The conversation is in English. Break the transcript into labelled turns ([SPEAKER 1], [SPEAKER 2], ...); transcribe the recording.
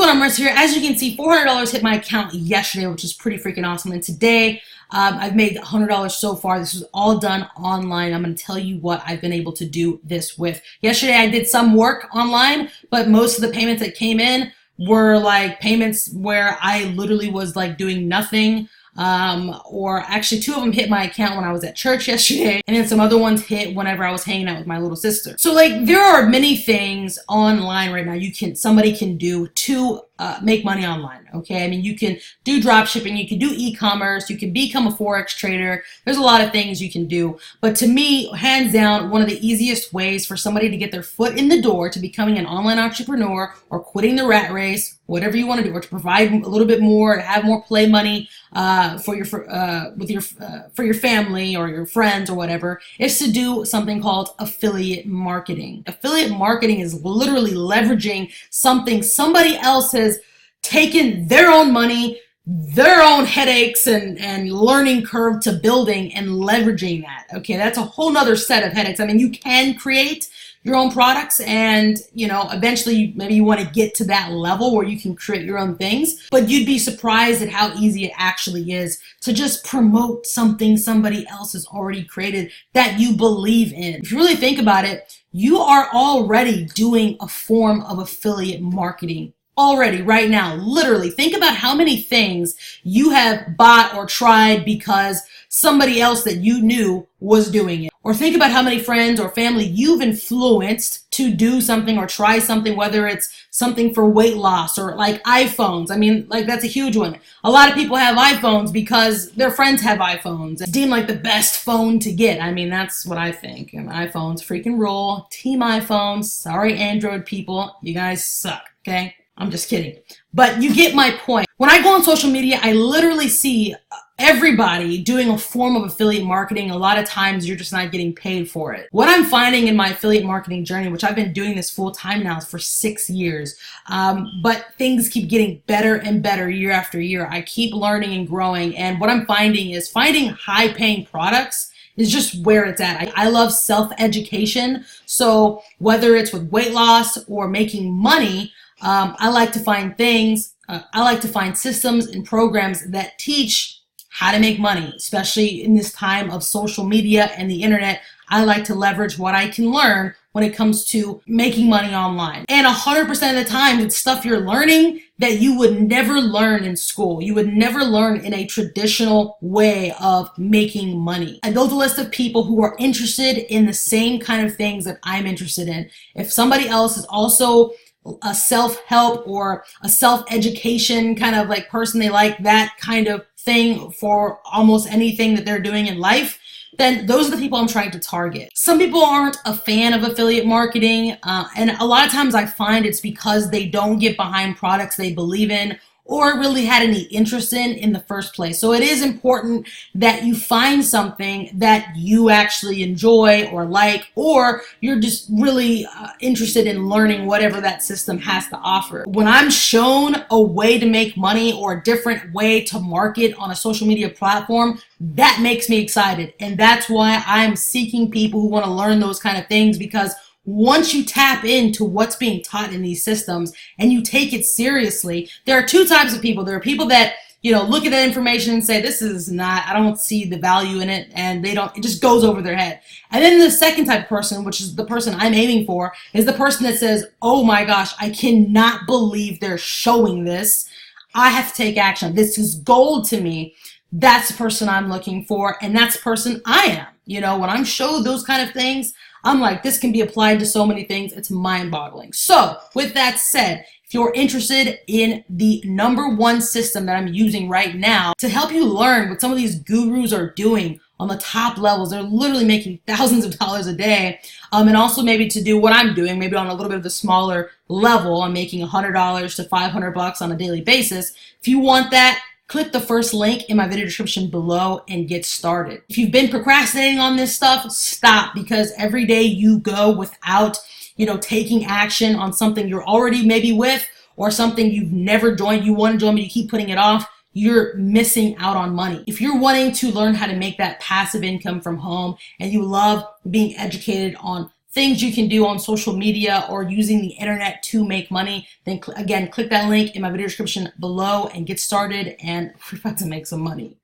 [SPEAKER 1] going on, Marissa here? As you can see, $400 hit my account yesterday, which is pretty freaking awesome. And today, I've made $100 so far. This was all done online. I'm going to tell you what I've been able to do this with. Yesterday, I did some work online, but most of the payments that came in were like payments where I literally was like doing nothing. Or actually 2 of them hit my account when I was at church yesterday, and then some other ones hit whenever I was hanging out with my little sister. So like there are many things online right now somebody can do to make money online. Okay, I mean, you can do drop shipping, you can do e-commerce, you can become a forex trader. There's a lot of things you can do, but to me, hands down, one of the easiest ways for somebody to get their foot in the door to becoming an online entrepreneur or quitting the rat race, whatever you want to do, or to provide a little bit more, to have more play money for your family or your friends or whatever, is to do something called affiliate marketing. Affiliate marketing is literally leveraging something somebody else has taken their own money, their own headaches and learning curve to building and leveraging that. Okay, that's a whole nother set of headaches. I mean, you can create your own products and, you know, eventually maybe you want to get to that level where you can create your own things, but you'd be surprised at how easy it actually is to just promote something somebody else has already created that you believe in. If you really think about it, you are already doing a form of affiliate marketing already right now. Literally, think about how many things you have bought or tried because somebody else that you knew was doing it. Or think about how many friends or family you've influenced to do something or try something, whether it's something for weight loss or like iPhones. I mean, like that's a huge one. A lot of people have iPhones because their friends have iPhones. It's deemed like the best phone to get. I mean, that's what I think. And iPhones freaking rule. Team iPhones. Sorry, Android people. You guys suck, okay? I'm just kidding. But you get my point. When I go on social media, I literally see everybody doing a form of affiliate marketing. A lot of times you're just not getting paid for it. What I'm finding in my affiliate marketing journey, which I've been doing this full time now for 6 years, but things keep getting better and better year after year. I keep learning and growing. And what I'm finding is finding high paying products is just where it's at. I love self-education. So whether it's with weight loss or making money, I like to find I like to find systems and programs that teach how to make money, especially in this time of social media and the internet. I like to leverage what I can learn when it comes to making money online. And 100% of the time, it's stuff you're learning that you would never learn in school. You would never learn in a traditional way of making money. I built a list of people who are interested in the same kind of things that I'm interested in. If somebody else is also a self-help or a self-education kind of like person, they like that kind of thing for almost anything that they're doing in life, then those are the people I'm trying to target. Some people aren't a fan of affiliate marketing, and a lot of times I find it's because they don't get behind products they believe in or really had any interest in the first place. So it is important that you find something that you actually enjoy or like, or you're just really interested in learning whatever that system has to offer. When I'm shown a way to make money or a different way to market on a social media platform, that makes me excited. And that's why I'm seeking people who want to learn those kind of things, because once you tap into what's being taught in these systems and you take it seriously, there are 2 types of people. There are people that, you know, look at that information and say, this is not, I don't see the value in it, and it just goes over their head. And then the second type of person, which is the person I'm aiming for, is the person that says, oh my gosh, I cannot believe they're showing this. I have to take action. This is gold to me. That's the person I'm looking for, and that's the person I am. You know, when I'm showed those kind of things, I'm like, this can be applied to so many things. It's mind-boggling. So with that said, if you're interested in the #1 system that I'm using right now to help you learn what some of these gurus are doing on the top levels, they're literally making thousands of dollars a day, and also maybe to do what I'm doing, maybe on a little bit of the smaller level, I'm making $100 to $500 on a daily basis. If you want that, click the first link in my video description below and get started. If you've been procrastinating on this stuff, stop, because every day you go without, you know, taking action on something you're already maybe with or something you've never joined, you want to join but you keep putting it off, you're missing out on money. If you're wanting to learn how to make that passive income from home and you love being educated on things you can do on social media or using the internet to make money, then again, click that link in my video description below and get started, and we're about to make some money.